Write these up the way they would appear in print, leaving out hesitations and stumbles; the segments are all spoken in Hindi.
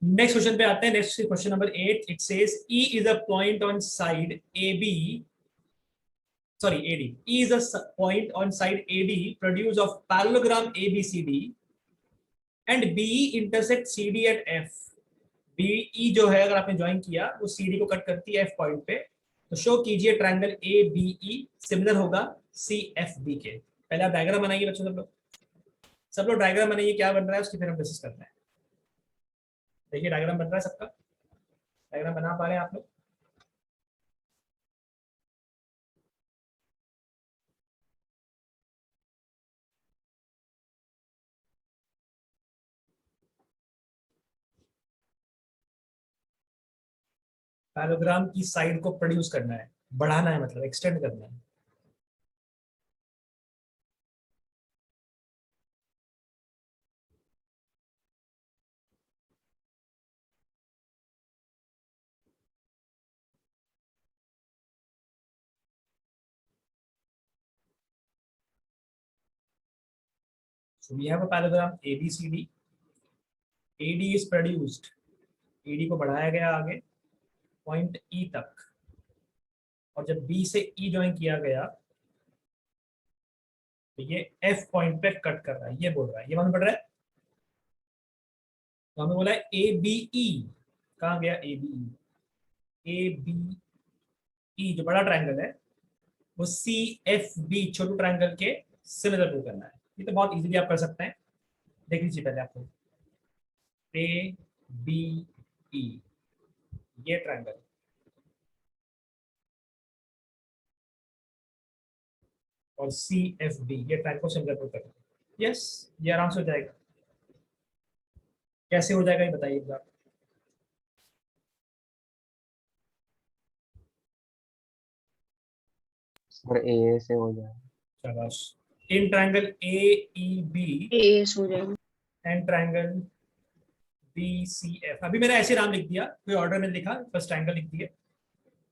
नेक्स्ट क्वेश्चन पे आते हैं। Next question number 8, it says E is a point on side AB, sorry AD. E is a point on side AD produced of parallelogram ABCD and BE intersect CD at F. BE जो है अगर आपने ज्वाइन किया वो CD को कट करती है F पॉइंट पे, तो शो कीजिए ट्रायंगल ABE सिमिलर होगा CFB के। पहले आप डायग्राम बनाइए बच्चों, सब लोग डायग्राम बनाइए, क्या बन रहा है उसकी फिर हम डिस्कस करते हैं। देखिए डायग्राम बन रहा है सबका, डायग्राम बना पा रहे हैं आप लोग? पैराग्राम की साइड को प्रोड्यूस करना है, बढ़ाना है, मतलब एक्सटेंड करना है। So we have a parallelogram ABCD. AD is produced, AD को बढ़ाया गया आगे पॉइंट E तक, और जब B से E ज्वाइन किया गया तो ये F पॉइंट पे कट कर रहा है, ये बोल रहा है, ये मालूम पड़ रहा है। तो हमें बोला है ABE, कहाँ गया ABE? ABE जो बड़ा ट्रायंगल है वो CFB छोटे ट्रायंगल के सिमिलर प्रूव करना है। ये तो बहुत इजीली आप कर सकते हैं, देख लीजिए पहले आपको। ABE ये ट्रायंगल और CFB ये ट्रायंगल को सिमिलर प्रूव करना है। यस, ये आराम से हो जाएगा। कैसे हो जाएगा ये बताइए एक बार। सर ए से हो जाए। शाबाश। इन ट्रायंगल AEB हो जाएगा एंड ट्रायंगल BCF, अभी मैंने ऐसे नाम लिख दिया, कोई ऑर्डर में लिखा, फर्स्ट ट्रायंगल लिख दिया।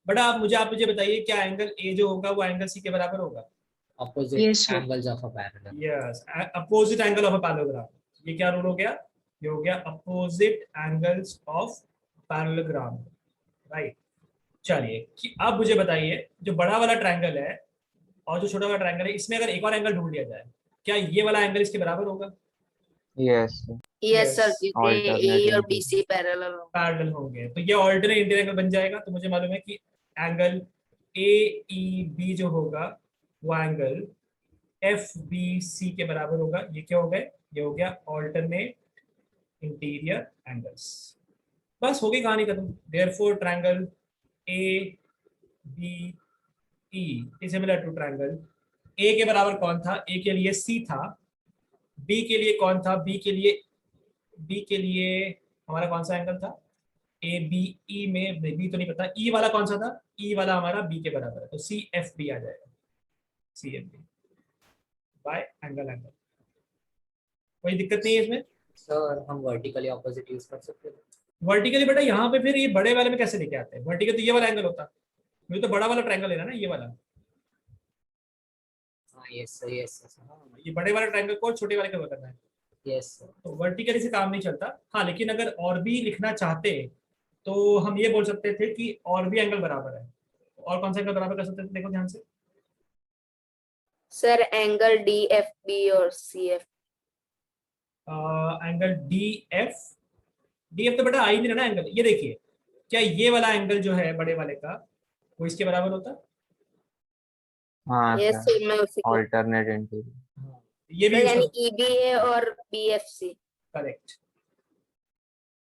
बट आप मुझे बताइए क्या एंगल A जो होगा वो एंगल C के बराबर होगा? opposite angles of a parallel. Yes, opposite angle of a parallelogram. ये क्या रूल हो गया? ये हो गया opposite angles of parallelogram, right. चलिए अब मुझे बताइए, जो बड़ा वाला ट्रायंगल है और जो छोटा वाला ट्रायंगल है, इसमें अगर एक और एंगल ढूंढ लिया जाए, क्या ये वाला एंगल इसके बराबर होगा? यस यस सर, Alternate ए और बी सी पैरेलल होंगे, तो ये ऑल्टरनेट इंटीरियर एंगल बन जाएगा। तो मुझे मालूम है कि एंगल AEB जो होगा वो एंगल FBC के बराबर होगा। ये क्या हो गया? ये हो गया ऑल्टरनेट इंटीरियर एंगल्स। बस हो गई कहानी खत्म। Therefore triangle ABE is similar to triangle A के बराबर कौन था? A के लिए C था। B के लिए कौन था? B के लिए हमारा कौन सा एंगल था? ABE में B तो नहीं पता, E वाला कौन सा था? E वाला हमारा B के बराबर है, तो CFB आ जाएगा। CFB बाय एंगल, कोई दिक्कत नहीं है इसमें। सर हम वर्टिकली ऑपोजिट यूज कर सकते हैं? वर्टिकली बेटा यहाँ पे फिर ये बड़े वाले में कैसे लेके आते हैं? वर्टिकल तो ये वाला एंगल होता, मुझे तो बड़ा वाला ट्रायंगल लेना ना, ये वाला। हाँ यस सर, यस सर। ये बड़े वाले ट्रायंगल को छोटे वाले का करना है, यस सर। तो वर्टिकली से काम नहीं चलता। हाँ, लेकिन अगर और भी लिखना चाहते तो हम ये बोल सकते थे कि और भी एंगल बराबर है। और कौन सा एंगल बराबर कर सकते थे? देखो ध्यान से। सर एंगल DFB और CF। एंगल DF तो बेटा आ ही नहीं रहा ना एंगल। ये देखिए, क्या ये वाला एंगल जो है बड़े वाले का वो इसके बराबर होता? हाँ यस सर, सर, मैं उसी को ऑल्टरनेट इंटीरियर। हाँ, ये भी सर, यूज यानी कर, EBA और BFC। करेक्ट।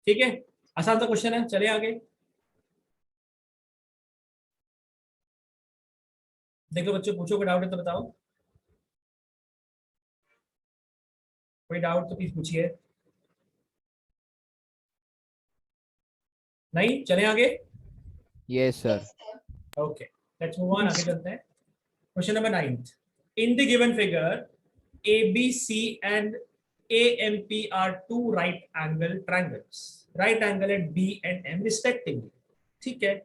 ठीक है, आसान सा क्वेश्चन है, चले आगे। देखो बच्चों, पूछो, कोई डाउट है तो बताओ। कोई डाउट तो प्लीज पूछिए। नहीं, चले आगे। Yes sir. Okay, let's move on, आगे चलते हैं। Question number 9, in the given figure ABC and AMP are two right angle triangles, right angle at B and M respectively. ठीक है,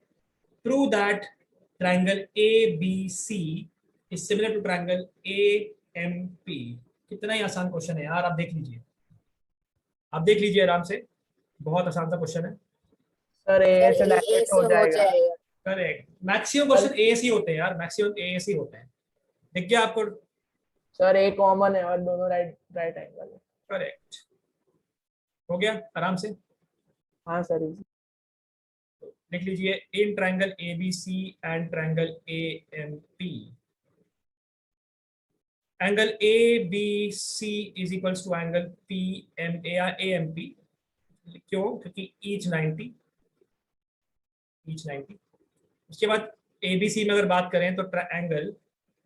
prove that triangle ABC is similar to triangle AMP। कितना ही आसान क्वेश्चन है यार, आप देख लीजिए, आप देख लीजिए आराम से। बहुत आसान सा क्वेश्चन है। सर ए से A डायरेक्ट से हो हो जाएगा। जाएगा। करेक्ट, मैक्सिमम क्वेश्चन ए सी होते हैं यार, मैक्सिमम ए सी होते हैं। दिख गया आपको? सर ए कॉमन है और दोनों राइट राइट एंगल है। करेक्ट, हो गया आराम से। हाँ सर easy। लिख लीजिए, in triangle ABC and triangle AMP, angle ABC is equals to angle PMA या AMP। क्यों? क्योंकि ईच 90। उसके बाद ABC में अगर बात करें तो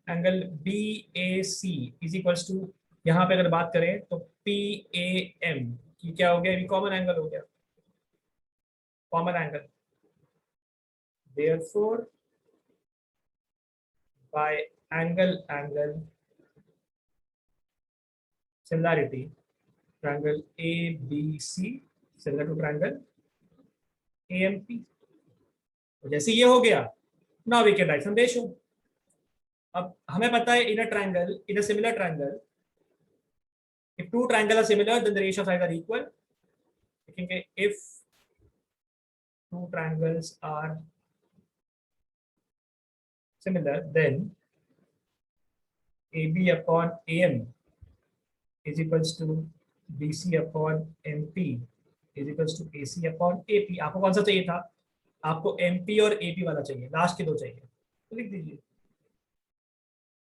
angle BAC is equals to, यहाँ पे अगर बात करें तो PAM की क्या हो गया? ये कॉमन एंगल हो गया, common angle. therefore by angle similarity, triangle ABC similar to triangle AMP। जैसे ये हो गया, now we can write some ratio। अब हमें पता है in a triangle, in a similar triangle, if two triangles are similar then the ratio of sides are equal। देखेंगे if two triangles are similar then AB upon AM is equals to BC upon MP is equals to AC upon AP। आपको कौन सा चाहिए था? आपको MP और AP वाला चाहिए, लास्ट के दो चाहिए, तो लिख दीजिए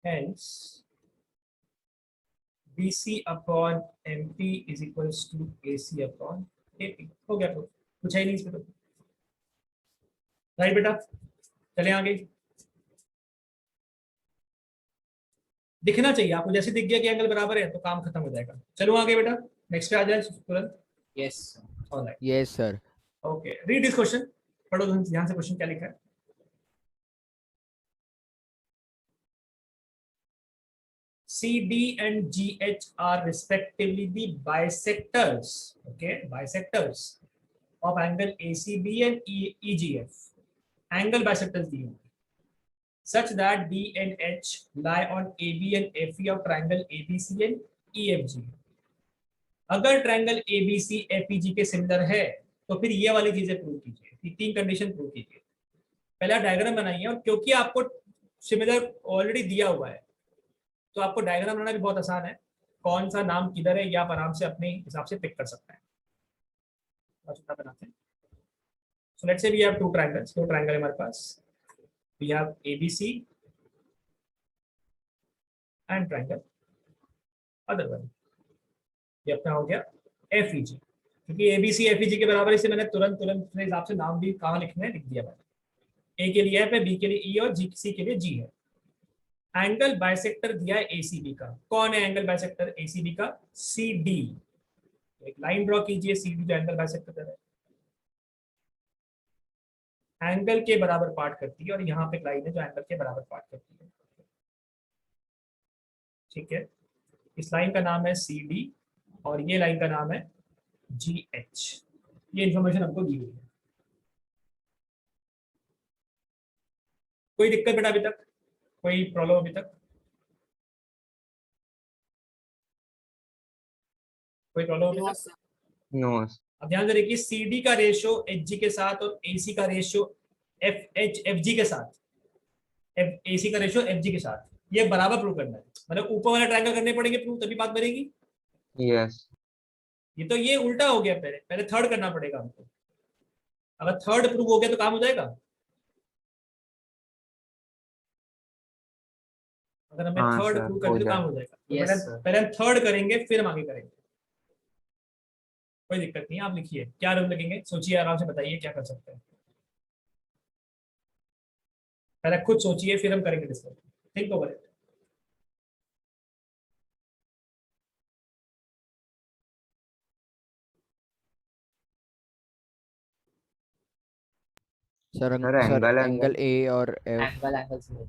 hence BC upon MP is equals to AC upon AP। हो गया, तो कुछ है नहीं इसमें तो। राइट बेटा, चले आगे। दिखना चाहिए आपको, जैसे दिख गया कि एंगल बराबर है तो काम खत्म हो जाएगा। चलो आगे बेटा, नेक्स्ट पे आ जाए तुरंत। Yes, alright, Yes, sir. Okay, read this question, पढ़ो ध्यान से क्वेश्चन क्या लिखा है। CD and GH are respectively the bisectors, okay, bisectors of angle ACB and EGF। angle bisectors दिए होंगे such that D and H lie on AB and FE of triangle ABC and EFG। अगर ट्रायंगल ABC FEG के सिमिलर है तो फिर ये वाली चीजें प्रूव कीजिए, तीन कंडीशन प्रूव कीजिए। पहला डायग्राम बनाइए, और क्योंकि आपको सिमिलर ऑलरेडी दिया हुआ है तो आपको डायग्राम बनाना भी बहुत आसान है। कौन सा नाम किधर है ये आप आराम से अपने हिसाब से पिक कर सकते हैं। बनाते हैं। So let's say we have two triangles, दो ट्रायंगल हमारे पास। We have ABC and triangle other one, ये अपना हो गया FEG। क्योंकि ABC FEG के बराबर, इसे मैंने तुरंत अपने हिसाब से नाम भी कहाँ लिखना है लिख दिया मैंने। A के लिए F है, B के लिए E और C के लिए G है। एंगल बाइसेक्टर दिया है ACB का। कौन है एंगल बाइसेक्टर ACB का? CD। एक लाइन ड्रॉ कीजिए, CD जो एंगल बाइसेक्टर है, एंगल के बराबर पार्ट करती है, और यहाँ पे लाइन है जो एंगल के बराबर पार्ट करती है। ठीक है, इस लाइन का नाम है CD और ये लाइन का नाम है GH। ये इंफॉर्मेशन हमको दी हुई है। कोई दिक्कत बेटा अभी तक? कोई प्रॉब्लम अभी तक? कोई प्रॉब्लम अभी No, तक? sir. No, अब ध्यान से देखिए, CD का रेशियो HG के साथ और AC का रेशियो FG के साथ, AC का रेशियो FG के साथ, ये बराबर प्रूव करना है। मतलब ऊपर वाला ट्रायंगल करने पड़ेंगे प्रूव, तभी बात बनेगी। yes, ये तो ये उल्टा हो गया, पहले थर्ड करना पड़ेगा हमको। अगर थर्ड प्रूव हो गया तो काम हो जाएगा। अगर हमें हाँ थर्ड सर, प्रूव हो करने तो काम जाए। हो जाएगा। तो Yes, पहले sir. पहले हम थर्ड करेंगे फिर हम आगे करेंगे। कोई दिक्कत नहीं है, आप लिखिए क्या रूल लगेंगे, सोचिए आराम से, बताइए क्या कर सकते हैं। पहले खुद सोचिए फिर हम करेंगे discuss. Think over it. Sir sir, angle A और F angle से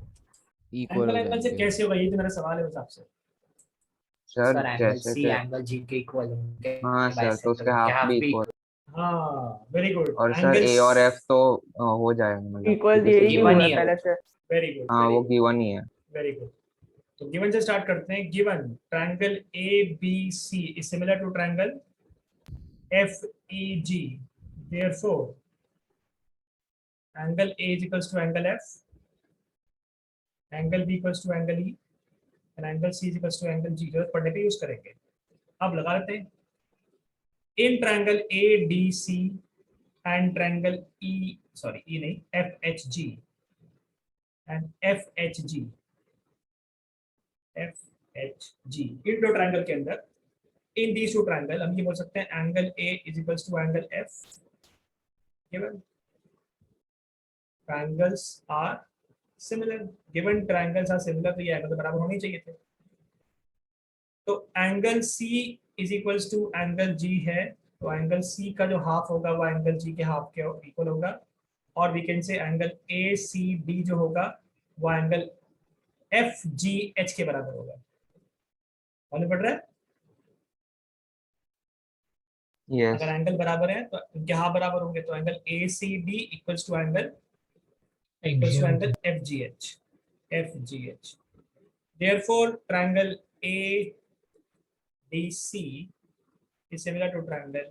इक्वल हो एंगल से जाएंगे। कैसे होगा, ये तो मेरा सवाल है उस हिसाब से। सर सर एंगल जैसे C कि एंगल G के इक्वल होंगे। हाँ सर, तो उसके bisector के हाफ भी half इक्वल। हाँ, वेरी गुड। और सर A और F तो हो जाएगा, मतलब इक्वल क्योंकि यही given हुआ ही है पहले वो। से। वेरी गुड, हाँ वो गिवन ही है। Very good. तो गिवन से स्टार्ट करते हैं। Given triangle ABC is similar to triangle AG. Therefore, angle A is equals to angle F, angle B equals to angle E, and angle C is equals to angle G. जरूरत पड़ने पे यूज करेंगे. अब लगा लेते हैं. In triangle ADC and triangle E नहीं, FHG and FHG इन दो ट्रायंगल के अंदर, इन these two triangle हम ये बोल सकते हैं angle A is equals to angle F. Given triangles are similar, given triangles are similar, तो ये एंगल तो बराबर होने चाहिए थे. तो angle C is equals to angle G है, तो एंगल C का जो हाफ होगा वो एंगल G के हाफ के इक्वल होगा, और we can say angle ACD जो होगा वो एंगल FGH के बराबर होगा. मालूम पड़ रहा है? यस अगर एंगल बराबर है तो उनके हाफ बराबर होंगे, तो angle ACD equals to angle FGH. Therefore, triangle ADC is similar to triangle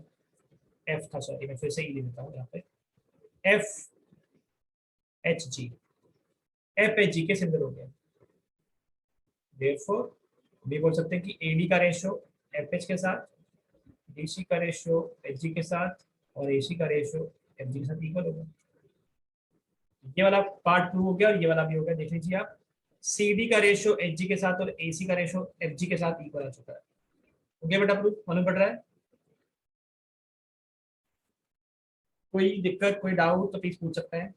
F था, सॉरी मैं फिर से ही लिख देता हूँ यहाँ पे, FHG के सिमिलर हो गया. Therefore, भी बोल सकते हैं कि AD का रेशियो FH के साथ, DC का रेशियो HG के साथ, और AC का रेशियो FG के साथ इक्वल होगा. ये वाला पार्ट प्रूव हो गया और ये वाला भी हो गया. देख लीजिए आप, CD का रेशियो HG के साथ और AC का रेशियो FG के साथ इक्वल आ चुका है. हो गया बेटा प्रूफ? मालूम पड़ रहा है? कोई दिक्कत, कोई डाउट तो प्लीज पूछ सकते हैं.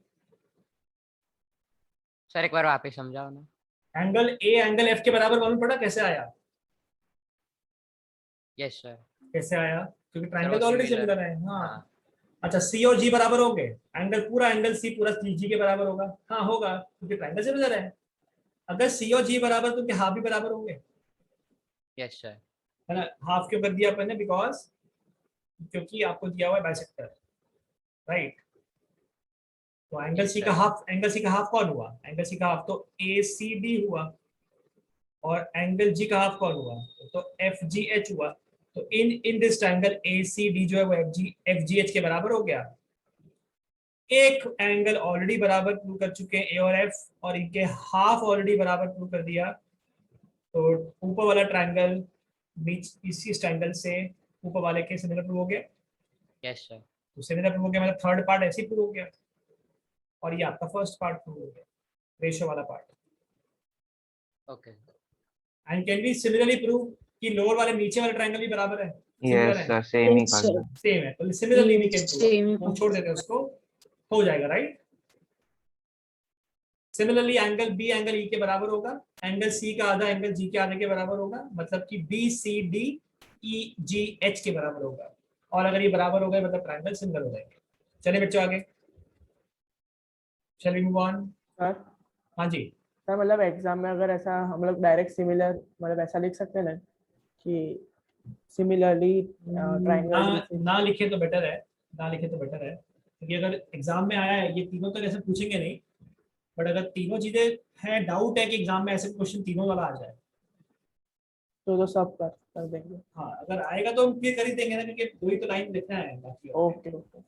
सर एक बार वापस समझाओ ना. एंगल A एंगल F के बराबर मालूम पड़ा? कैसे आया? Yes sir. कैसे आया? क्योंकि ट्रायंगल वो ऑलरेडी similar सिमिलर है. हाँ. अच्छा, C और G बराबर होंगे, एंगल पूरा एंगल C पूरा G के बराबर होगा. हाँ होगा, क्योंकि ट्रायंगल सिमिलर है. अगर C और G बराबर तो उनके हाफ भी बराबर होंगे. Yes sir. है ना? हाफ क्यों कर दिया अपन ने? बिकॉज क्योंकि आपको दिया हुआ है बाइसेक्टर, राइट? तो एंगल Yes, C का sir. हाफ, एंगल C का हाफ कौन हुआ? एंगल C का हाफ तो ACD हुआ, और एंगल G का हाफ कौन हुआ? तो FGH हुआ. तो इन दिस ट्रायंगल ACD जो है वो FGH के बराबर हो गया. एक एंगल ऑलरेडी बराबर प्रूव कर चुके हैं A और F, और इनके हाफ ऑलरेडी बराबर प्रूव कर दिया. तो ऊपर वाला ट्रायंगल बीच इसी ट्रायंगल से ऊपर वाले के सिमिलर प्रूव हो गया. Yes sir. तो सिमिलर प्रूव हो गया मतलब थर्ड पार्ट ऐसे ही प्रूव हो गया, और ये आपका फर्स्ट पार्ट प्रूव हो गया, रेशियो वाला part. Okay. And can be similarly prove कि लोअर वाले नीचे वाले ट्रायंगल भी बराबर है. यस सर, सेम ही करना. सेम है, तो similarly we can Same. Prove. छोड़ देते हैं उसको, हो जाएगा, right? Similarly angle B angle E के बराबर होगा, एंगल C का आधा एंगल G के आधे के बराबर होगा, मतलब कि BCD EGH के बराबर होगा. और अगर ये बराबर हो गए मतलब ट्रायंगल सिमिलर हो जाएंगे. चलिए बच्चों आगे, shall we move on. Sir हाँ जी. सर मतलब एग्जाम में अगर ऐसा हम लोग डायरेक्ट सिमिलर मतलब ऐसा लिख सकते हैं ना कि सिमिलरली ट्रायंगल. ना लिखे तो बेटर है, ना लिखे तो बेटर है, क्योंकि अगर एग्जाम में आया है, ये तीनों तो ऐसे पूछेंगे नहीं, बट अगर तीनों चीजें हैं, डाउट है कि एग्जाम में ऐसे क्वेश्चन तीनों वाला आ जाए, तो सब कर देंगे. हाँ अगर आएगा तो हम क्लियर कर ही देंगे ना, क्योंकि दो ही तो लाइन लिखना है बाकी. Okay okay.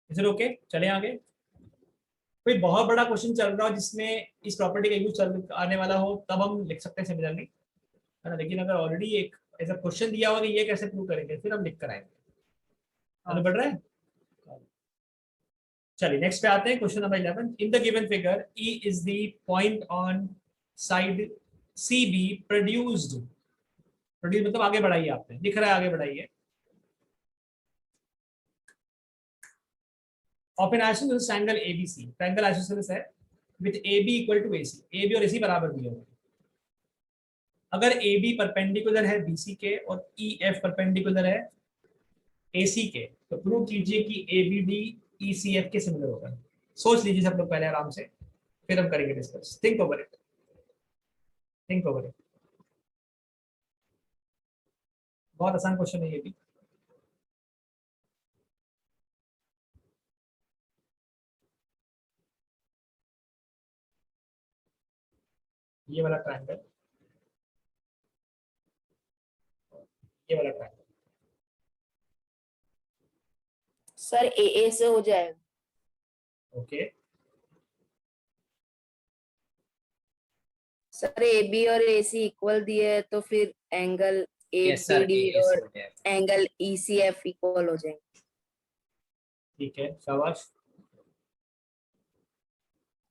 Is it okay? चले आगे. कोई बहुत बड़ा क्वेश्चन चल रहा हो जिसमें इस प्रॉपर्टी का यूज चल आने वाला हो, तब हम लिख सकते हैं सिमिलरली, है ना. लेकिन अगर ऑलरेडी एक ऐसा क्वेश्चन दिया होगा कि ये कैसे प्रूव करेंगे, फिर हम लिख कर आएंगे. आगे बढ़ रहा है. चलिए नेक्स्ट पे आते हैं. Question number 11. In the given figure E is the point on side CB produced मतलब आगे बढ़ाइए, आपने दिख रहा है, आगे बढ़ाइए. Of an isosceles triangle ABC, triangle isosceles है with AB equal to AC, AB और AC बराबर दिए हुए. अगर AB परपेंडिकुलर है BC के और EF परपेंडिकुलर है AC के, तो प्रूव कीजिए कि ABD ECF के सिमिलर होगा. सोच लीजिए सब लोग पहले आराम से, फिर हम करेंगे discuss. Think over it, think over it. बहुत आसान क्वेश्चन है ये भी. ये वाला ट्रायंगल, ये वाला ट्रायंगल, सर ए से हो जाएगा। ओके, सर ए बी और ए सी इक्वल दिए है तो फिर angle A yes sir, D AA से और हो जाएगा। Angle E C F equal हो जाएंगे। ठीक है, शाबाश।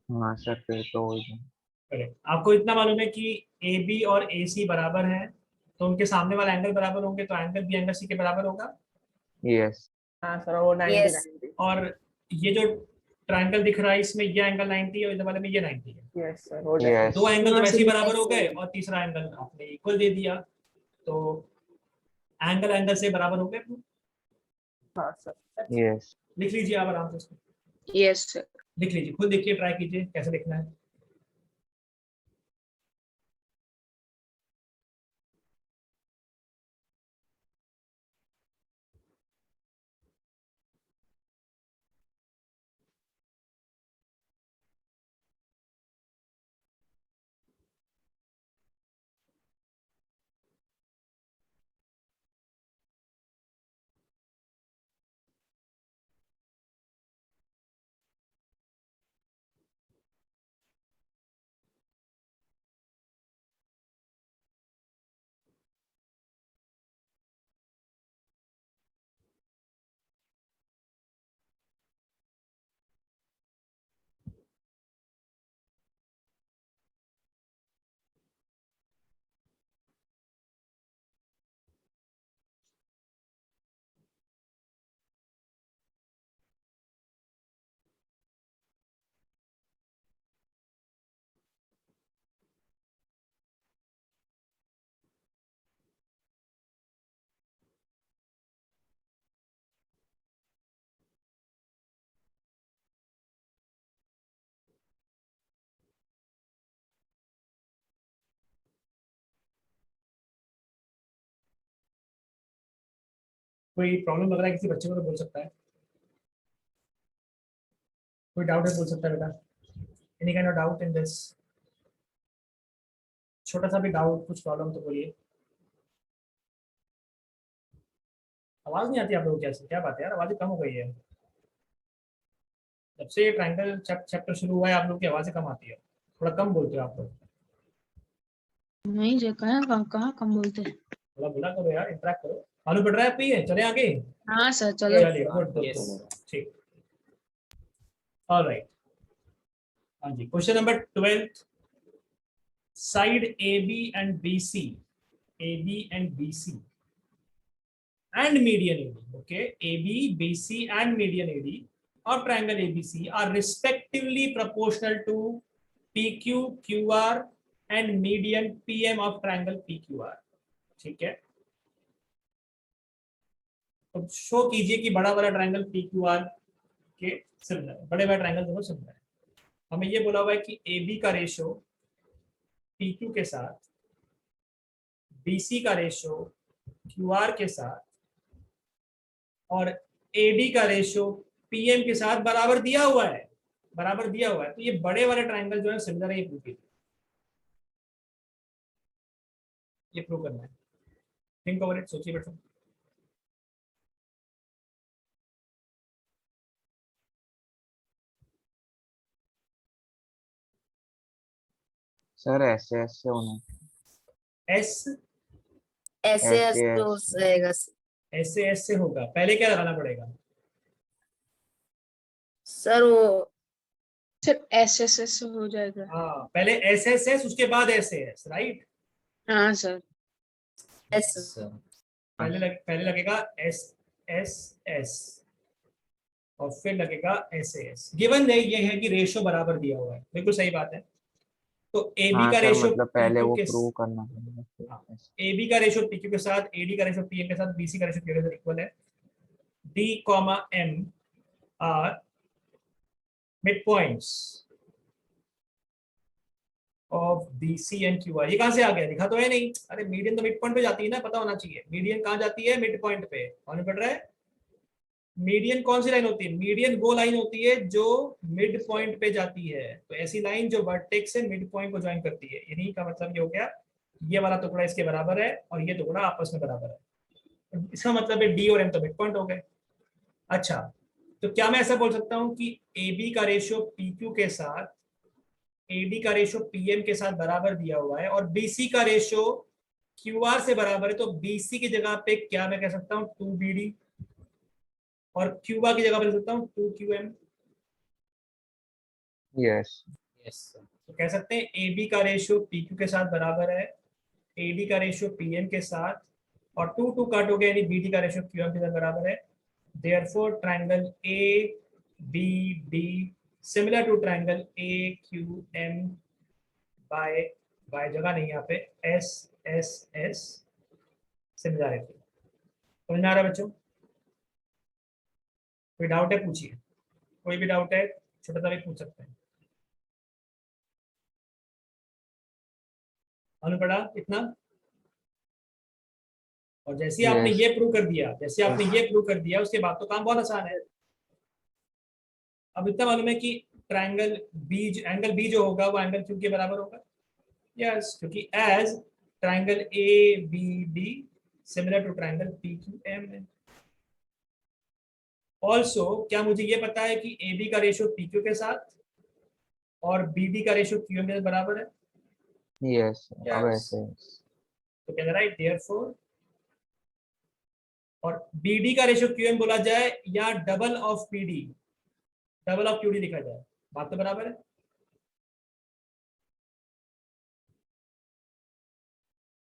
हाँ सर, फिर तो हो जाए। करेक्ट। आपको इतना मालूम है कि ए बी और ए सी बराबर हैं, तो उनके सामने वाला एंगल बराबर होंगे, तो एंगल बी एंगल सी के बराबर होगा। यस हाँ सर, वो 90 Yes. 90। और ये जो ट्रायंगल दिख रहा है इसमें ये एंगल 90 है और इधर वाले में ये 90 है। यस सर, हो जाएगा। यस दो एंगल तो वैसे ही Yes, बराबर हो sir. गए और तीसरा एंगल आपने इक्वल दे दिया, तो एंगल एंगल से बराबर हो गए। हाँ सर। यस लिख लीजिए आप आराम से इसको, यस सर। लिख लीजिए, खुद देखिए, ट्राई कीजिए कैसे लिखना है। कोई प्रॉब्लम लग रहा है किसी बच्चे को तो बोल सकता है, कोई डाउट है बोल सकता है बेटा, any kind of doubt in this, छोटा सा भी डाउट, कुछ प्रॉब्लम तो बोलिए। आवाज नहीं आती आप लोगों को, कैसे, क्या बात है यार, आवाजें कम हो गई है। जब से ट्रायंगल चैप्टर शुरू हुआ है आप लोग की आवाजें कम आती है, थोड़ा कम बोलते हो आप लोग, नहीं जी, कहाँ कम बोलते हैं। थोड़ा बोला करो यार, इंटरेक्ट करो। मालूम पड़ रहा है आप पे, चले आगे। हाँ सर, चलो। चलिए, गुड गुड, Yes. ठीक, ऑलराइट। हाँ जी, question number 12, side A B and B C, A B and B C and median AD, okay, AB, BC and median AD of triangle ABC are respectively proportional to PQ, QR and median PM of triangle PQR, ठीक है। तो शो कीजिए कि बड़ा वाला ट्रायंगल PQR के सिमिलर है, बड़े वाले ट्रायंगल दोनों सिमिलर है। हमें ये बोला हुआ है कि AB का रेशो PQ के साथ, BC का रेशो QR के साथ और एडी का रेशो पीएम के साथ बराबर दिया हुआ है, बराबर दिया हुआ है। तो ये बड़े वाले ट्रायंगल जो है सिमिलर है, ये प्रूव कीजिए, ये प्रूव करना है। थिंक ओवर इट, सोचिए बेटा। सर, ऐसे ऐसे होना। एस ऐसे ऐसे ऐसे हो जाएगा सर। ऐसे ऐसे होगा, पहले क्या लगाना पड़ेगा? सर वो सर एस हो जाएगा। हाँ, पहले एस एस एस, उसके बाद एस एस, राइट। हाँ सर। एस सर पहले लगेगा एस एस एस और फिर लगेगा एस एस। गिवन ये है कि रेशो बराबर दिया हुआ है, बिल्कुल सही बात है। तो ए बी हाँ का सर, रेशो मतलब पहले वो के प्रूव करना पड़ेगा। हाँ, ए बी का रेशो पीक्यू के साथ, एडी का रेशो पीएम के साथ, बीसी का रेशो क्यू के साथ इक्वल है। D comma M R mid points of BC and Q R. ये कहां से आ गया, दिखा तो है नहीं। अरे मीडियन तो मिड पॉइंट पे जाती है ना, पता होना चाहिए। मीडियन कहां जाती है? मिड पॉइंट पे। कौन पढ़ रहा है? मीडियन कौन सी लाइन होती है? मीडियन वो लाइन होती है जो मिड पॉइंट पे जाती है। तो ऐसी लाइन जो वर्टेक्स से मिड पॉइंट को ज्वाइन करती है, इन्हीं का मतलब ये हो गया, ये वाला टुकड़ा इसके बराबर है और ये टुकड़ा आपस में बराबर है। इसका मतलब है डी और एम तो मिड पॉइंट हो गए। अच्छा, तो क्या मैं ऐसा बोल सकता हूँ कि AB का रेशियो PQ के साथ AD का रेशियो PM के साथ बराबर दिया हुआ है और BC का रेशियो QR से बराबर है, तो BC की जगह पे क्या मैं कह सकता हूँ 2BD और QR की जगह पे लिख सकता हूँ 2QM। Yes yes sir. तो कह सकते हैं AB का रेशियो PQ के साथ बराबर है AD का रेशियो PM के साथ, और 2 2 कट हो गया, यानी BD का रेशियो QM के साथ बराबर है। Therefore triangle ABD similar to triangle AQM by जगह नहीं यहाँ पे SSS सिमिलैरिटी। समझ में आ रहा है बच्चों? कोई डाउट है पूछिए, कोई भी डाउट है छोटा सा भी पूछ सकते हैं। मालूम पड़ा इतना? और जैसे ही आपने Yes. ये प्रूव कर दिया, जैसे आपने ये प्रूव कर दिया, उसके बाद तो काम बहुत आसान है। अब इतना मालूम है कि ट्रायंगल बी, एंगल बी जो होगा वो एंगल क्यू के बराबर होगा। यस, क्योंकि as triangle A B D similar to triangle P Q M है। ऑल्सो क्या मुझे ये पता है कि ए बी का रेशियो पी क्यू के साथ और बी डी का रेशियो क्यू एम के साथ बराबर है? यस अब Yes. ऐसे तो कहना राइट देयरफॉर, और बी डी का रेशियो क्यू एम बोला जाए या double of P D, double of Q D लिखा जाए, बात तो बराबर है।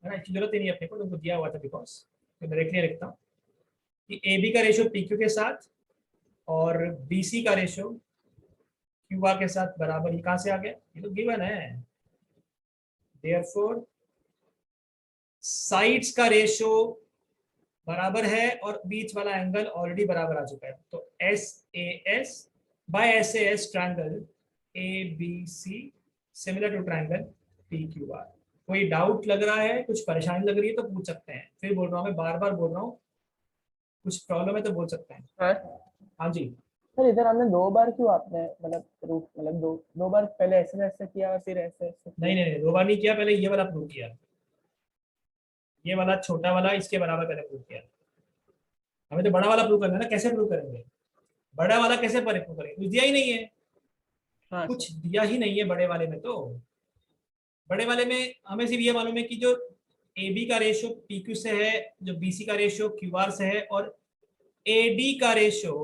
है ना, इसकी जरूरत ही नहीं है अपने को, तुमको दिया हुआ था बिकॉज तो डायरेक्टली लिखता हूँ कि ए बी का रेशियो पी क्यू के साथ और बी सी का रेशियो क्यू आर के साथ बराबर। ये कहाँ से आ गया? ये तो गिवन है। देयरफॉर साइड्स का रेशियो बराबर है और बीच वाला एंगल ऑलरेडी बराबर आ चुका है, तो S A S by S A S triangle A B C similar to triangle P Q R. कोई डाउट लग रहा है, कुछ परेशानी लग रही है तो पूछ सकते हैं। फिर बोल रहा हूँ, मैं बार बार बोल रहा हूँ, कुछ प्रॉब्लम है तो बोल सकते हैं। सर हाँ जी, सर इधर हमने 2 बार क्यों आपने मतलब प्रूफ मतलब दो बार पहले ऐसे ऐसे किया और फिर ऐसे ऐसे किया? नहीं, 2 बार नहीं किया, पहले ये वाला प्रूव किया, ये वाला छोटा वाला इसके बराबर पहले प्रूव किया। हमें तो बड़ा वाला प्रूव करना है ना, कैसे प्रूव करेंगे? बड़ा वाला कैसे प्रूव करेंगे? कुछ दिया ही नहीं है, हाँ कुछ दिया ही नहीं है बड़े वाले में। तो बड़े वाले में हमें सिर्फ ये मालूम है कि जो ए बी का रेशियो पी क्यू से है, जो बी सी का रेशियो क्यू आर से है, और ए डी का रेशियो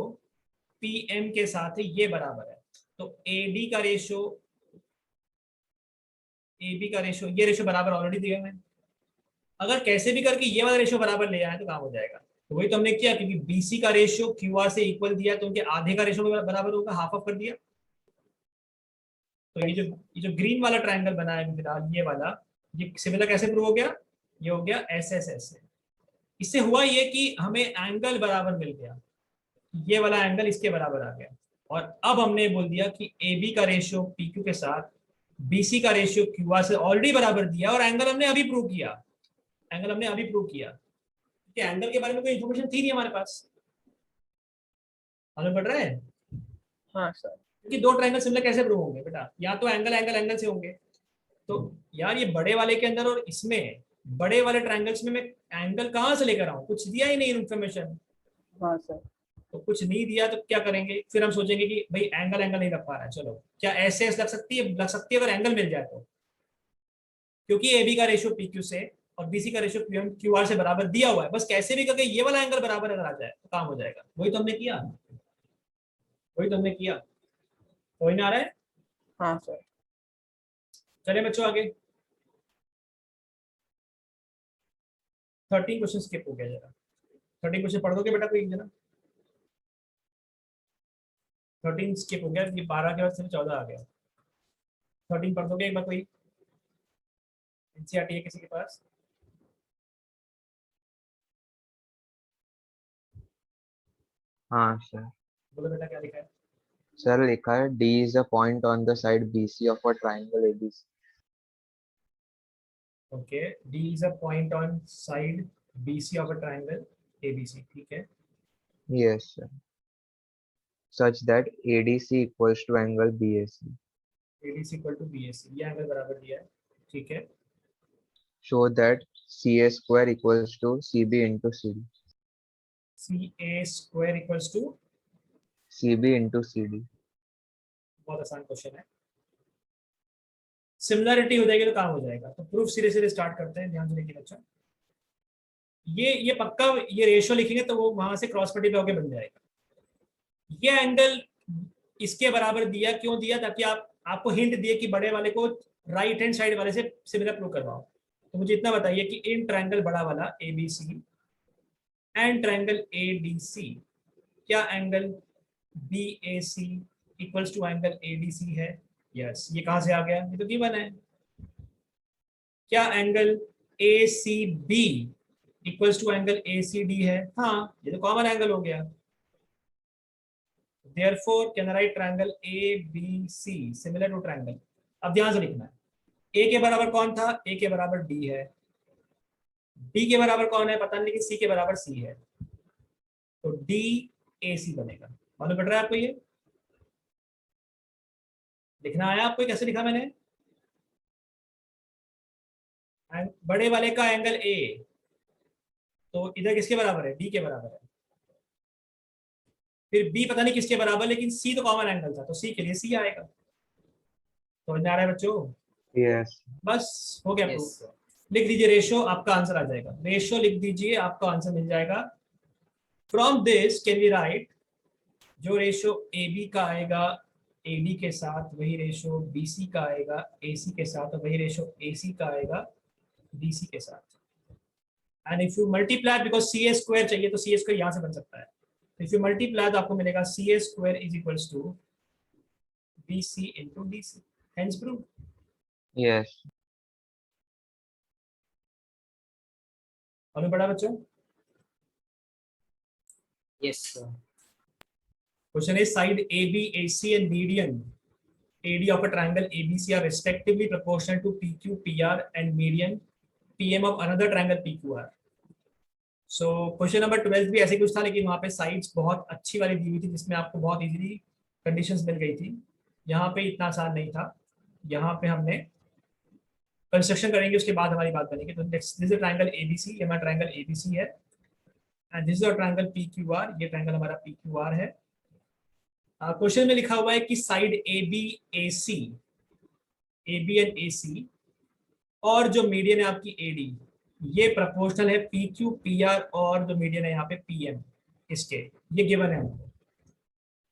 पी एम के साथ है, ये बराबर है। तो ए डी का रेशियो ए बी का रेशियो, ये रेशियो बराबर ऑलरेडी दिए हुए हैं। अगर कैसे भी करके ये वाला रेशियो बराबर ले आए तो काम हो जाएगा। तो वही तो हमने किया, क्योंकि बीसी का रेशियो क्यू आर से इक्वल दिया तो उनके आधे का रेशियो बराबर होगा, हाफ ऑफ कर दिया। तो ये जो ग्रीन वाला ट्रायंगल बना है फिलहाल, ये वाला, ये सिमिलर कैसे प्रूव हो गया? ये हो गया एस एस एस से। इससे हुआ ये कि हमें एंगल बराबर मिल गया, ये वाला एंगल इसके बराबर आ गया। और अब हमने बोल दिया कि ए बी का रेशियो पी क्यू के साथ बीसी का रेशियो क्यू आर से ऑलरेडी बराबर दिया, और एंगल हमने अभी प्रूव किया, एंगल हमने अभी प्रूव किया। कि एंगल के बारे में कोई इंफॉर्मेशन थी नहीं हमारे पास, मालूम पड़ रहा है? हाँ सर क्योंकि 2 ट्रायंगल सिमिलर कैसे प्रूव होंगे बेटा? या तो एंगल एंगल एंगल से होंगे। तो यार ये बड़े वाले के अंदर और इसमें, बड़े वाले ट्रायंगल्स में मैं एंगल कहाँ से लेकर आऊँ? कुछ दिया ही नहीं इन्फॉर्मेशन। हाँ सर तो कुछ नहीं दिया तो क्या करेंगे? फिर हम सोचेंगे कि भाई एंगल एंगल नहीं लग पा रहा है, चलो क्या ऐसे लग सकती है? लग सकती है अगर एंगल मिल जाए तो, क्योंकि ए बी का रेशियो पी क्यू से और बीसी का ratio Q M Q R से बराबर दिया हुआ है। बस कैसे भी करके ये वाला एंगल बराबर अगर आ जाए तो काम हो जाएगा। वही तो हमने किया, वही तो हमने किया। कोई ना आ रहा है? हाँ सर चलिए बच्चों आगे। 13 क्वेश्चन स्किप हो गया जरा। 13 क्वेश्चन पढ़ दोगे बेटा कोई जना? 13 स्किप हो गया, ये 12 के बाद सिर्फ 14 आ गया। 13 पढ़ दोगे एक बार कोई? एनसीईआरटी है किसी के पास? हाँ सर बोलो बेटा क्या लिखा है? सर लिखा है D is a point on the side BC of a triangle ABC. Okay, D is a point on side BC of a triangle ABC, ठीक है। Yes sir. Such that ADC equals to angle BAC. ADC equal to BAC, ये एंगल बराबर दिया है, ठीक है। Show that CA square equals to CB into CD. C A square equals to CB into CD. बहुत आसान क्वेश्चन है। सिमिलरिटी हो जाएगी तो काम हो जाएगा। तो प्रूफ सिरे सिरे स्टार्ट करते हैं, ध्यान से देखिए बच्चा। ये पक्का ये रेशियो लिखेंगे तो वो वहां से क्रॉस मल्टीप्लाई होकर बन जाएगा। ये एंगल इसके बराबर दिया, क्यों दिया? ताकि आपको हिंट दिए कि बड़े वाले को राइट हैंड साइड वाले से सिमिलर प्रूव करवाओ। तो मुझे इतना बताइए कि इन ट्रायंगल बड़ा वाला ABC एंड ट्रायंगल ADC, क्या angle BAC equals to angle ADC है? यस। ये कहां से आ गया? ये तो गिवन है। क्या angle ACB equals to angle ACD है? हाँ, ये तो कॉमन एंगल हो गया। Therefore, can I write triangle ABC similar to triangle? अब ध्यान से लिखना है। A के बराबर कौन था? A के बराबर D है। D के बराबर कौन है? पता नहीं, लेकिन C के बराबर C है। तो DAC बनेगा। मालूम पड़ रहा है आपको? ये लिखना आया आपको? कैसे लिखा मैंने? बड़े वाले का एंगल A, तो इधर किसके बराबर है? D के बराबर है। फिर B पता नहीं किसके बराबर, लेकिन C तो कॉमन एंगल था, तो C के लिए C आएगा। तो समझ में आ रहा है बच्चों? Yes. बस हो गया Yes. प्रूफ। लिख दीजिए रेशियो, आपका आंसर आ जाएगा। रेशियो लिख दीजिए, आपका आंसर मिल जाएगा। From this can we write, जो रेशियो AB का आएगा AD के साथ, वही रेशियो BC का आएगा AC के साथ, और वही रेशियो AC का आएगा BC के साथ। And if you multiply, because CA square चाहिए, तो CA स्क्वायर यहाँ से बन सकता है। इफ यू मल्टीप्लाई तो आपको मिलेगा CA square is equals to BC into DC। Hence prove. Yes. मालूम पड़ा बच्चों? Yes, sir. Question is, side AB, AC and median AD of a triangle ABC are respectively proportional to PQ, PR and median PM of another triangle PQR. So question number 12 भी ऐसे कुछ था, लेकिन वहाँ पे साइड्स बहुत अच्छी वाली दी हुई थी, जिसमें आपको बहुत इजीली कंडीशंस मिल गई थी। यहाँ पे इतना आसान नहीं था। यहाँ पे हमने कंस्ट्रक्शन करेंगे, उसके बाद हमारी बात बनेगी। तो दिस इज ट्रायंगल ABC, ये हमारा ट्रायंगल ABC है, and this is a triangle PQR, ये ट्रायंगल हमारा PQR है। क्वेश्चन में लिखा हुआ है कि साइड AB एंड AC और जो मीडियन है आपकी AD, ये प्रोपोर्शनल है PQ, PR और जो मीडियन है यहाँ पे PM, इसके ये गिवन है हमको,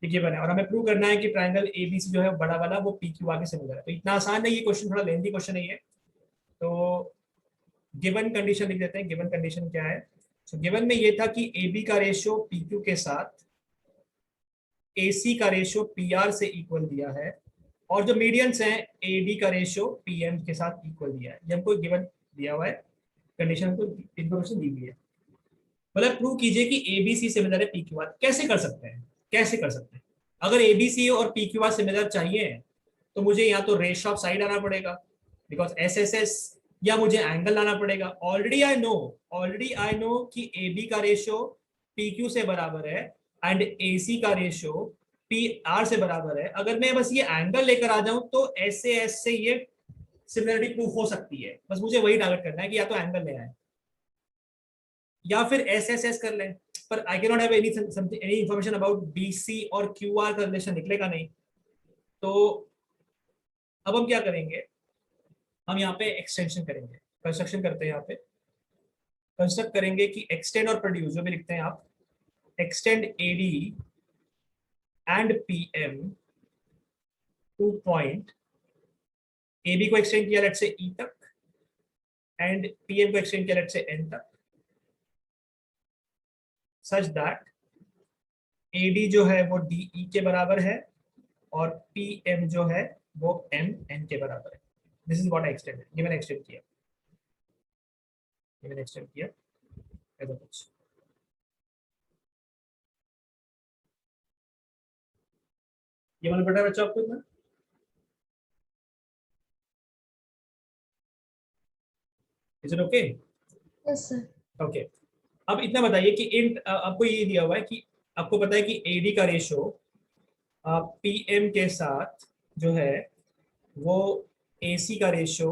ये गिवन है। और हमें प्रूव करना है कि ट्रायंगल ABC जो है बड़ा वाला वो PQR के सिमिलर है। तो इतना आसान नहीं, ये क्वेश्चन थोड़ा लेंथी क्वेश्चन नहीं है। तो गिवन कंडीशन लिख देते हैं। गिवन कंडीशन क्या है? तो गिवन में ये था कि AB का रेशियो PQ के साथ AC का रेशियो PR से इक्वल दिया है, और जो मीडियंस हैं AD का रेशियो PM के साथ इक्वल दिया है। ये हमको गिवन दिया हुआ है, कंडीशन हमको इंफॉर्मेशन दी हुई है। मतलब प्रूव कीजिए कि ABC सिमिलर है PQR। कैसे कर सकते हैं? कैसे कर सकते हैं? अगर ABC और PQR सिमिलर चाहिए तो मुझे या तो रेशियो ऑफ साइड आना पड़ेगा, बिकॉज SSS, या मुझे एंगल लाना पड़ेगा। ऑलरेडी आई नो कि AB का रेशियो PQ से बराबर है एंड AC का रेशियो PR से बराबर है। अगर मैं बस ये एंगल लेकर आ जाऊं तो SAS से ये सिमिलरिटी प्रूफ हो सकती है। बस मुझे वही टारगेट करना है कि या तो एंगल ले आए या फिर SSS कर लें, पर I can not have any information about BC और QR का रिलेशन, निकलेगा नहीं। तो अब हम क्या करेंगे? हम यहाँ पे एक्सटेंशन करेंगे, कंस्ट्रक्शन करते हैं। यहाँ पे कंस्ट्रक्ट करेंगे कि एक्सटेंड और प्रोड्यूस, जो भी लिखते हैं आप, extend AD and PM two point. AB को एक्सटेंड किया लेट से E तक, एंड PM को एक्सटेंड किया लेट से N तक, सच दैट AD जो है वो DE के बराबर है और PM जो है वो MN के बराबर है। This is what I extended. ये मैंने एक्सटेंड किया, ऐसा कुछ। ये मालूम पड़ रहा है बच्चों आपको इतना? Is it okay? Yes sir. Okay. अब इतना बताइए कि इन आपको ये दिया हुआ है कि आपको पता है कि AD का रेशियो PM के साथ जो है वो AC का रेशियो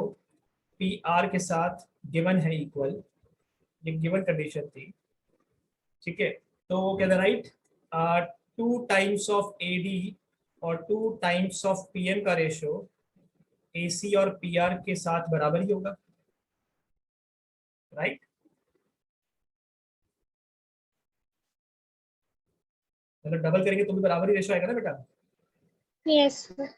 PR के साथ गिवन है इक्वल। ये गिवन कंडीशन थी, ठीक है? तो क्या राइट 2 टाइम्स ऑफ एडी और 2 टाइम्स ऑफ पीएम का रेशो एसी और पीआर के साथ बराबर ही होगा, राइट? मतलब डबल करेंगे तो भी बराबर ही रेशो आएगा ना बेटा। Yes, sir.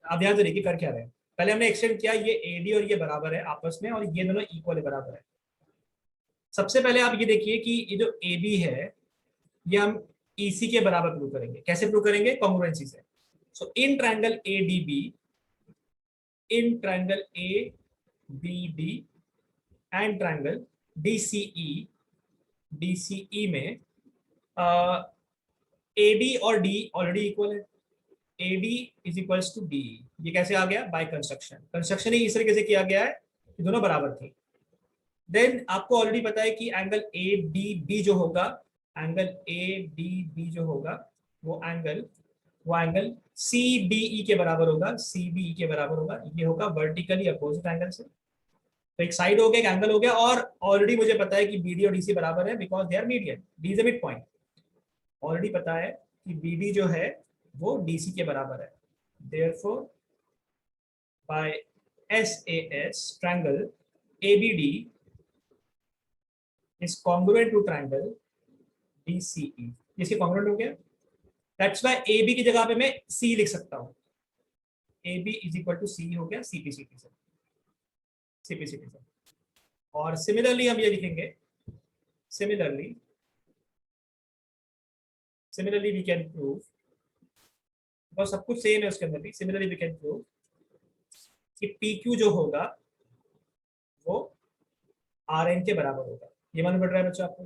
आप ध्यान से देखिए कर क्या रहे हैं। पहले हमने एक्सटेंड किया, ये एडी और ये बराबर है आपस में, और ये दोनों इक्वल है, बराबर है। सबसे पहले आप ये देखिए कि ये जो ए बी है ये हम ईसी के बराबर प्रूव करेंगे। कैसे प्रूव करेंगे? कॉन्ग्रुएंसी से। So in triangle A D B, in triangle A B D and triangle DCE में एडी और डी ऑलरेडी इक्वल है। AD is equals to D. ये कैसे आ गया? By construction. कंस्ट्रक्शन ही इस तरीके से किया गया है कि दोनों बराबर थे। देन आपको ऑलरेडी पता है कि एंगल ADB जो होगा, एंगल ADB जो होगा वो एंगल CDE के बराबर होगा, CBE के बराबर होगा। ये होगा वर्टिकली अपोजिट एंगल से। तो एक साइड हो गया, एक एंगल हो गया, और ऑलरेडी मुझे पता है कि BD और DC बराबर है because they are median. D is a mid point. Already पता है कि BD जो है वो DC के बराबर है। Therefore, by SAS, triangle ABD is congruent to triangle DCE। इसके congruent हो गया। That's why AB की जगह पे मैं C लिख सकता हूँ। AB is equal to C हो गया CPCT से, CPCT से। और सिमिलरली हम ये लिखेंगे, सिमिलरली we can prove, और सब कुछ सेम है उसके अंदर भी। सिमिलरली वी कैन प्रूव कि PQ जो होगा वो RN के बराबर होगा। ये मालूम पड़ रहा है बच्चों आपको?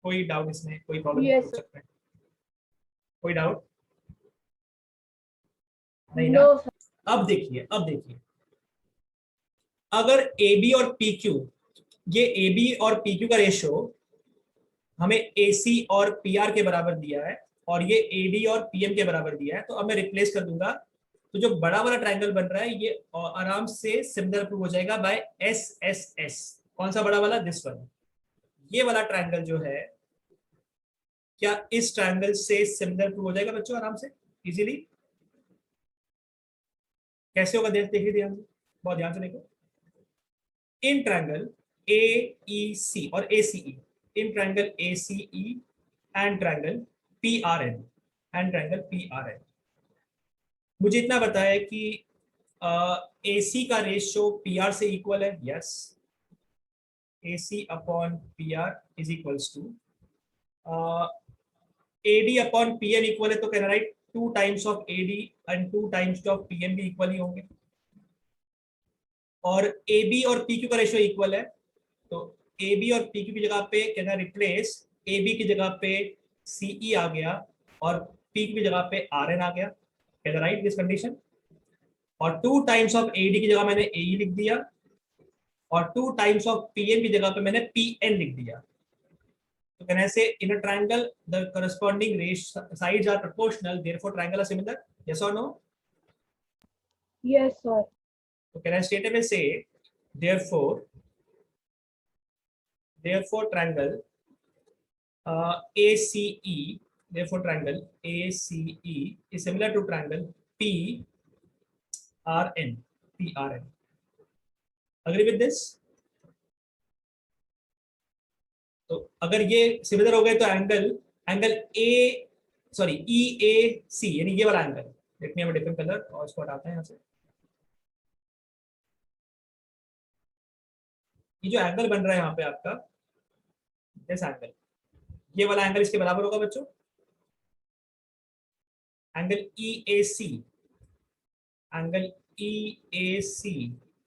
कोई डाउट इसमें? कोई प्रॉब्लम? Yes, पूछ सकते हैं? कोई डाउट नहीं ना? No, sir. अब देखिए अगर AB और PQ, ये AB और PQ का रेशो हमें AC और PR के बराबर दिया है और ये AD और PM के बराबर दिया है, तो अब मैं रिप्लेस कर दूंगा। तो जो बड़ा वाला ट्रायंगल बन रहा है ये आराम से सिमिलर प्रूव हो जाएगा बाय SSS। कौन सा बड़ा वाला? This one. ये वाला ट्रायंगल जो है क्या इस ट्रायंगल से सिमिलर प्रूव हो जाएगा बच्चों आराम से, इजीली? कैसे होगा? देखिए ध्यान से, बहुत ध्यान से देखो। इन ट्रायंगल AEC और ACE, in triangle ACE and triangle PRN, मुझे इतना पता है कि AC का रेशियो PR से इक्वल है। Yes, AC upon PR is equals to AD upon PM equal है, तो कहना right 2 times of AD and 2 times of PM भी इक्वल ही होंगे। और AB और PQ का रेशियो इक्वल है, तो AB और PQ की जगह पे कहना रिप्लेस, AB की जगह पे CE आ गया और PQ की जगह पे RN आ गया। कहना राइट दिस कंडीशन। और 2 टाइम्स ऑफ AD की जगह मैंने AE लिख दिया और 2 टाइम्स ऑफ PM की जगह पे मैंने PN लिख दिया। तो कहना से in a triangle the corresponding sides are proportional, therefore triangle are similar. Yes और नो? Yes, sir. तो कहना स्टेटमेंट में से therefore triangle ACE, therefore triangle ACE is similar to triangle PRN. Agree with this? तो अगर ये सिमिलर हो गए तो एंगल EAC यानी ये वाला angle, let me have a different colour और इसको हटाते हैं यहाँ से। ये जो एंगल बन रहा है यहाँ पे आपका, दिस एंगल, ये वाला एंगल इसके बराबर होगा बच्चों। Angle EAC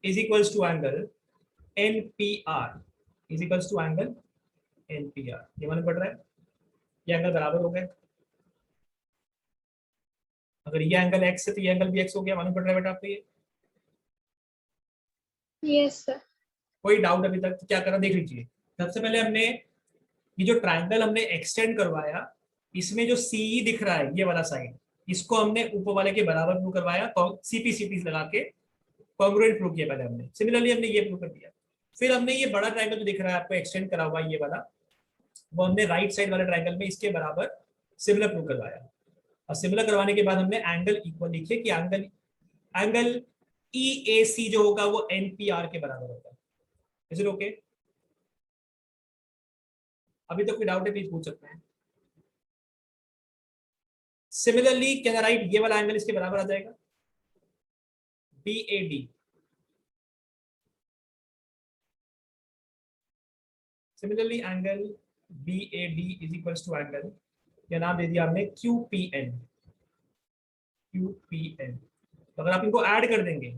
is equals to angle NPR is equals to angle NPR। ये मालूम पड़ रहा है? ये एंगल बराबर हो गए। अगर ये एंगल X है तो ये एंगल भी X हो गया। मालूम पड़ रहा है बेटा आपको ये? Yes, sir. कोई डाउट अभी तक? तो क्या करना देख लीजिए। सबसे पहले हमने ये जो ट्रायंगल हमने एक्सटेंड करवाया, इसमें जो CE दिख रहा है ये वाला साइड, इसको हमने ऊपर वाले के बराबर प्रूव करवाया, CPCT लगा के कॉन्ग्रुएंट प्रूव किया पहले हमने। सिमिलरली हमने ये प्रूव कर दिया। फिर हमने ये बड़ा ट्रायंगल जो दिख रहा है आपको एक्सटेंड करा हुआ ये वाला, वो हमने राइट साइड वाले ट्रायंगल में इसके बराबर सिमिलर प्रूव करवाया, और सिमिलर करवाने के बाद हमने एंगल इक्वल लिखे कि एंगल EAC जो होगा वो NPR के बराबर होगा। Is it okay? अभी तक कोई डाउट है प्लीज पूछ सकते हैं। सिमिलरली कैन आई राइट ये वाला एंगल इसके बराबर आ जाएगा BAD। Similarly angle BAD is equals to angle, क्या नाम दे दिया हमने, QPN। तो अगर आप इनको ऐड कर देंगे,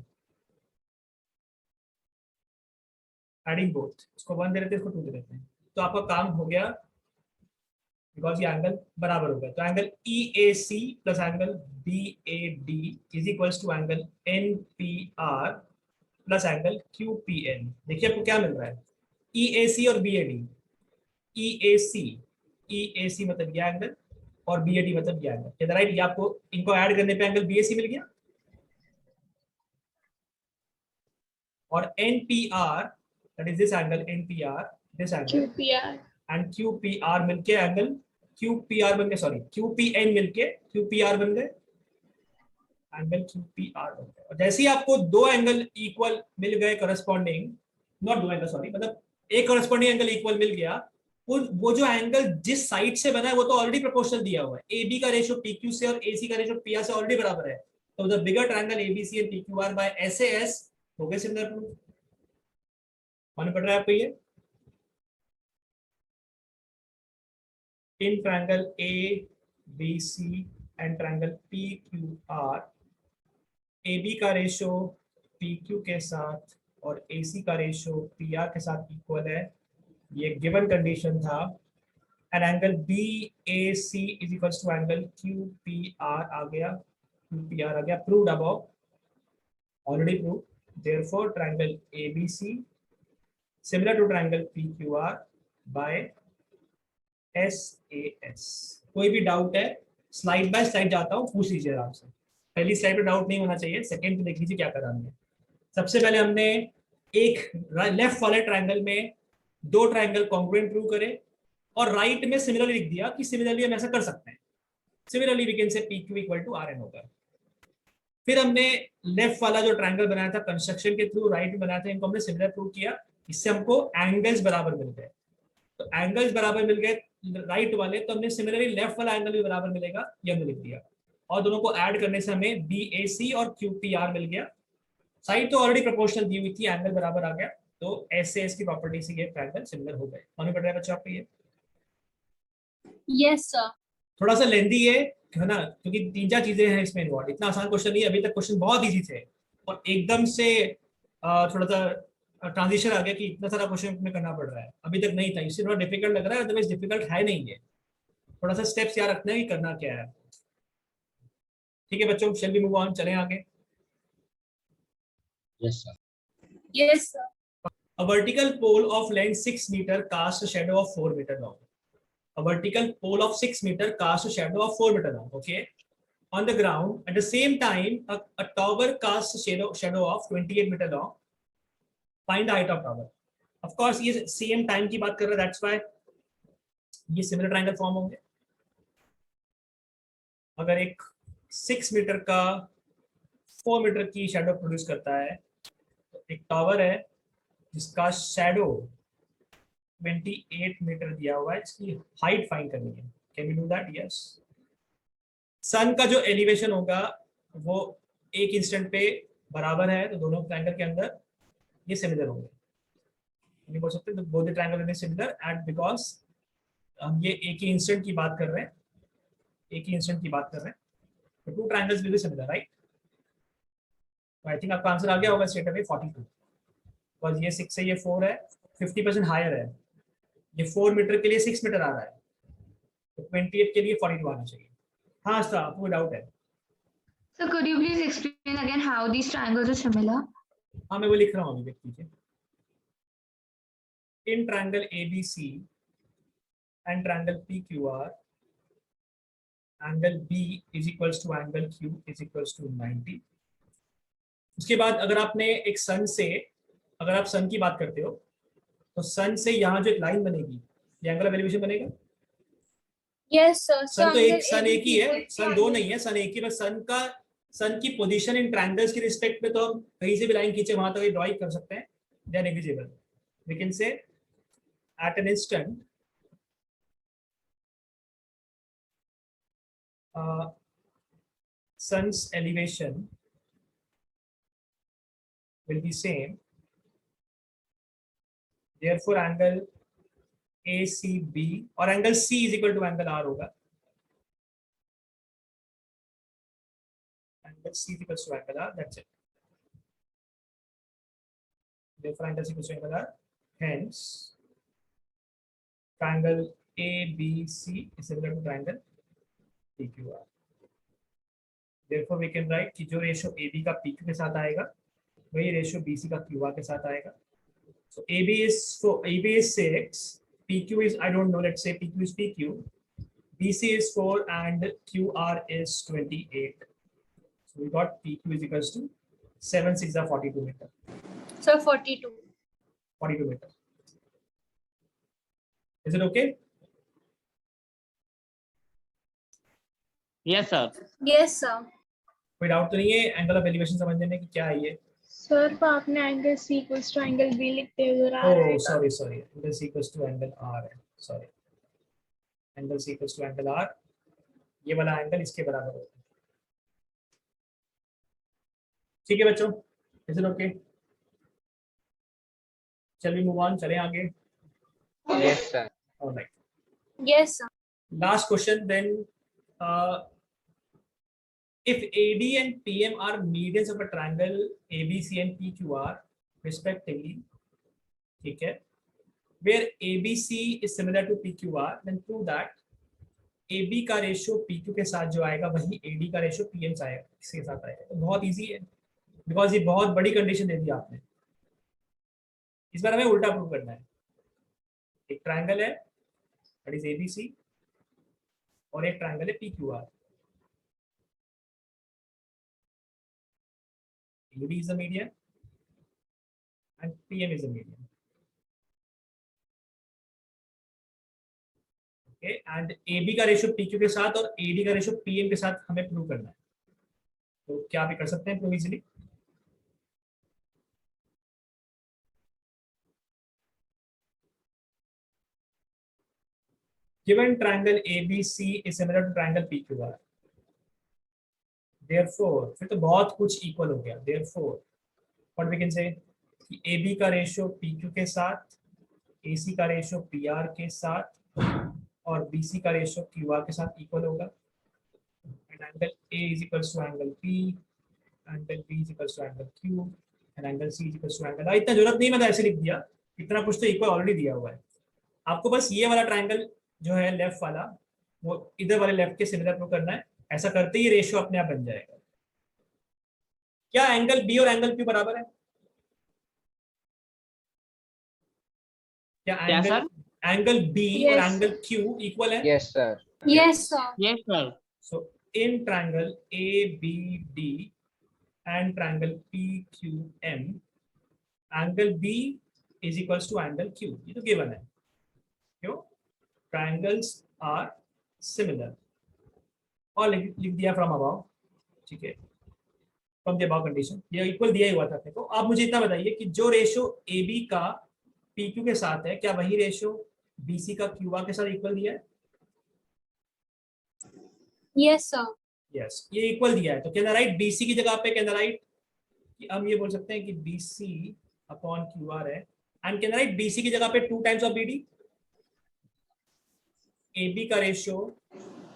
एडिंग बोथ, इसको 1 दे देते हैं, इसको 2 दे देते हैं, तो आपका काम हो गया, बिकॉज ये एंगल बराबर हो गया। तो angle EAC plus angle BAD is equals to angle NPR plus angle QPN। देखिए आपको क्या मिल रहा है, EAC और BAD। EAC मतलब ये एंगल और BAD मतलब ये एंगल, राइट? ये आपको इनको ऐड करने पे एंगल BAC मिल गया, और NPR that is this angle NPR, this angle QPR. And QPR मिलके एंगल QPR बन गए, सॉरी QPN मिलके QPR बन गए, एंगल QPR बन गए। और जैसे ही आपको दो एंगल इक्वल मिल गए करस्पॉन्डिंग, नॉट दो एंगल सॉरी, मतलब एक करस्पॉन्डिंग एंगल इक्वल मिल गया, वो जो एंगल जिस साइड से बना है वो तो ऑलरेडी प्रोपोर्शनल दिया हुआ है। AB का रेशियो PQ से और AC का रेशियो PR से ऑलरेडी बराबर है, तो the bigger triangle ABC and PQR by SAS हो गए सिमिलर प्रूफ। मालूम पड़ रहा है आपको ये? इन triangle ABC and triangle PQR, AB का रेशियो PQ के साथ और AC का रेशियो PR के साथ इक्वल है, ये गिवन कंडीशन था। And angle BAC is equals to angle QPR आ गया, QPR आ गया, proved above, already proved. Therefore triangle ABC similar to triangle PQR by SAS। कोई भी डाउट है स्लाइड बाय स्लाइड जाता हूँ, पूछ लीजिए आराम से। पहली स्लाइड पे डाउट नहीं होना चाहिए, सेकंड पे देख लीजिए क्या करा हमने। सबसे पहले हमने एक लेफ्ट वाले ट्रायंगल में दो ट्रायंगल कॉन्ग्रुएंट प्रूव करे, और राइट में सिमिलरली लिख दिया कि सिमिलरली हम ऐसा कर सकते हैं। Similarly we can say PQ equal to RN होगा। फिर हमने लेफ्ट वाला जो ट्रायंगल बनाया था कंस्ट्रक्शन के थ्रू, राइट में बनाया था, इनको हमने सिमिलर प्रूव किया, इससे हमको एंगल्स बराबर मिल गए। तो एंगल्स बराबर मिल गए राइट वाले, तो हमने सिमिलरली लेफ्ट वाला एंगल भी बराबर मिलेगा, ये हमने लिख दिया, और दोनों को ऐड करने से हमें BAC और QPR मिल गया। साइड तो ऑलरेडी प्रोपोर्शनल दी हुई थी, एंगल बराबर आ गया, तो SAS की प्रॉपर्टी से ये ट्रायंगल सिमिलर हो गए। मालूम पड़ रहा है बच्चों आपको ये? Yes, sir. थोड़ा सा लेंदी है ना, क्योंकि 3-4 चीजें हैं इसमें इन्वॉल्व। इतना आसान क्वेश्चन नहीं है, अभी तक क्वेश्चन बहुत इजी थे, और एकदम से थोड़ा सा ट्रांजिशन आ गया कि इतना सारा क्वेश्चन में करना पड़ रहा है। अभी तक नहीं था, इससे थोड़ा डिफिकल्ट लग रहा है, अदरवाइज डिफिकल्ट है नहीं है। थोड़ा सा स्टेप्स याद रखना है कि करना क्या है। ठीक है बच्चों, शैल वी मूव ऑन, चलें आगे। Yes, sir. Yes, sir. A vertical pole of length 6 meter casts a shadow of 4 meter long. A vertical pole of 6 meter casts a shadow of 4 meter long. Okay. On the ground, at the same time, a tower casts a shadow of 28 meter long. Find the height of tower. Of course, ये same time की बात कर रहा है, that's why ये similar triangle form होंगे। अगर एक 6 मीटर का 4 मीटर की शेडो प्रोड्यूस करता है, तो एक टावर है जिसका शेडो 28 मीटर दिया हुआ है, इसकी हाइट फाइंड करनी है। Can we do that? Yes. Sun का जो एलिवेशन होगा वो एक इंस्टेंट पे बराबर है, तो दोनों ट्रायंगल के अंदर ये सिमिलर होंगे। नहीं बोल सकते both the triangle are similar and because हम ये एक ही इंस्टेंट की बात कर रहे हैं, एक ही इंस्टेंट की बात कर रहे हैं, तो two triangles will be similar, right? तो आई थिंक आपका आंसर आ गया होगा स्ट्रेट अवे 42, बिकॉज ये 6 से ये 4 है, 50% हायर है। ये 4 मीटर के लिए 6 मीटर आ रहा है, तो 28 के लिए 42 आना चाहिए। हाँ सर, आपको डाउट है? So could you please explain again how these triangles are similar? हाँ मैं वो लिख रहा हूँ, अभी देख लीजिए। In triangle ABC and triangle PQR, angle B is equals to angle Q is equals to 90। उसके बाद अगर आपने एक सन से, अगर आप सन की बात करते हो, तो सन से यहाँ जो एक लाइन बनेगी, ये एंगल ऑफ एलिवेशन बनेगा। Yes, sir. So सन तो angle एक सन एक ही है, ABC सन दो नहीं है, सन एक ही, बस सन की पोजीशन इन ट्रायंगल्स की रिस्पेक्ट में तो हम कहीं से भी लाइन खींचे वहां तक ड्रॉ कर सकते हैं, they are negligible. We can say at an instant sun's elevation will be same, therefore angle ACB और angle C is equal to angle R होगा. Angle C is equal to angle R, that's it. Therefore angle C is equal to angle R. Hence triangle ABC is similar to triangle PQR. Therefore we can write कि जो रेशियो AB का PQ के साथ आएगा वही रेशियो BC का QR के साथ आएगा. So AB is 6, PQ is, I don't know, let's say PQ is PQ, BC is 4 and QR is 28. So we got PQ is equals to 7 6 are 42 meter. So 42. 42 meter. Is it okay? Yes, sir. Yes, sir. कोई डाउट तो नहीं है एंगल ऑफ एलिवेशन समझने में कि क्या है ये? सर तो आपने angle C equals to angle B लिखते हुए रहा है. Oh, sorry. Angle C equals to angle R है. Sorry. Angle C equals to angle R. ये वाला एंगल इसके बराबर होता है. ठीक है बच्चों, is it okay? Shall we move on? चलें आगे. Yes, sir. All right. Yes, sir. Last question then. If AD and PM are medians of a triangle ABC and PQR respectively, ठीक है, where ABC is similar to PQR, then prove that AB का रेशियो PQ के साथ जो आएगा वही AD का रेशियो PM से आएगा, इसके साथ आएगा. तो बहुत इजी है, बिकॉज ये बहुत बड़ी कंडीशन दे दी आपने. इस बार हमें उल्टा प्रूव करना है. एक ट्रायंगल है दैट इज ABC और एक ट्रायंगल है PQR. AD is a median and PM is a median. Okay, and AB का रेशियो PQ के साथ और AD का रेशियो PM के साथ हमें प्रूव करना है. तो क्या भी कर सकते हैं prove easily. Given triangle ABC is similar to triangle PQR. Therefore, फिर तो बहुत कुछ इक्वल हो गया. Therefore, what we can say कि AB का रेशियो PQ के साथ, AC का रेशियो PR के साथ और BC का रेशियो QR के साथ इक्वल होगा. And angle A is equals to angle P, angle B is equals to angle Q, and angle C is equals to angle I. इतना जरूरत नहीं, मैंने ऐसे लिख दिया. इतना कुछ तो इक्वल ऑलरेडी दिया हुआ है. आपको बस ये वाला ट्रायंगल जो है लेफ्ट वाला, वो इधर वाले लेफ्ट के सिमिलर प्रूव करना है. ऐसा करते ही रेशियो अपने आप बन जाएगा. क्या एंगल बी और एंगल क्यू बराबर है? क्या एंगल बी और एंगल क्यू इक्वल है? Yes, sir. Yes, sir. Yes, sir. So in triangle ABD and triangle PQM, angle B is equals to angle Q. ये तो गिवन है. क्यों? Triangles are similar. और लिख दिया from above. ठीक है, from the above condition. ये इक्वल दिया ही हुआ था अपने को. आप मुझे इतना बताइए कि जो रेशियो AB का PQ के साथ है, क्या वही रेशियो BC का QR के साथ इक्वल दिया है? Yes, sir. यस, ये इक्वल दिया है. तो कैन आई राइट BC की जगह पे, कैन आई राइट कि हम ये बोल सकते हैं कि BC अपॉन QR है. And can I right BC की जगह पे 2 टाइम्स ऑफ BD. AB का रेशियो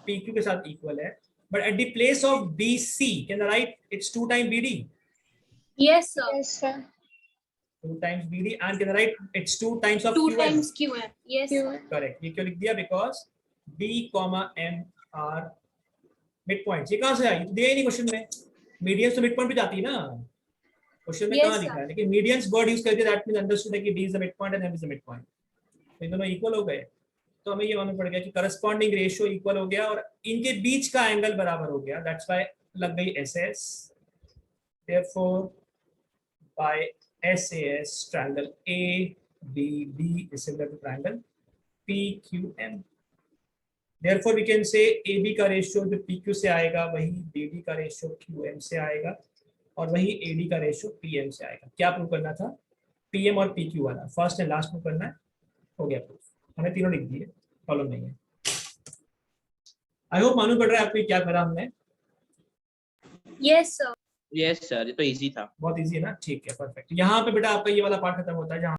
PQ के साथ इक्वल है, but at the place of BC, can I write it's 2 times BD? Yes, sir. Yes, sir. 2 times BD, and can I write it's 2 times of 2 QM? times QM. Yes, sir. Correct. ये क्यों लिख दिया? Because B, M are midpoints. ये कहाँ से आई? तो दिया ही नहीं क्वेश्चन में. मीडियंस तो मिडपॉइंट पे जाती है ना. क्वेश्चन में Yes, कहाँ sir. लिखा है? लेकिन मीडियंस वर्ड यूज करके दैट मींस अंडरस्टूड है कि D is the midpoint and M is the midpoint. तो दोनों इक्वल हो गए. तो हमें ये मालूम पड़ गया कि करस्पॉन्डिंग रेशियो इक्वल हो गया और इनके बीच का एंगल बराबर हो गया. दैट्स व्हाई लग गई SS. Therefore, by SAS, triangle ABD is similar to triangle PQM. Therefore we can say AB का रेशियो जो PQ से आएगा वही BD का रेशियो QM से आएगा और वही AD का रेशियो PM से आएगा। क्या प्रूव करना था? PM और PQ वाला फर्स्ट एंड लास्ट प्रूव करना है। हो गया प्रूफ, हमें तीनों लिख दिए, प्रॉब्लम नहीं है। आई होप मालूम पड़ रहा है आपको ये क्या करा हमने। Yes, sir. यस सर, ये तो इजी था। बहुत इजी है ना, ठीक है, परफेक्ट। यहाँ पे बेटा आपका ये वाला पार्ट खत्म होता है जहाँ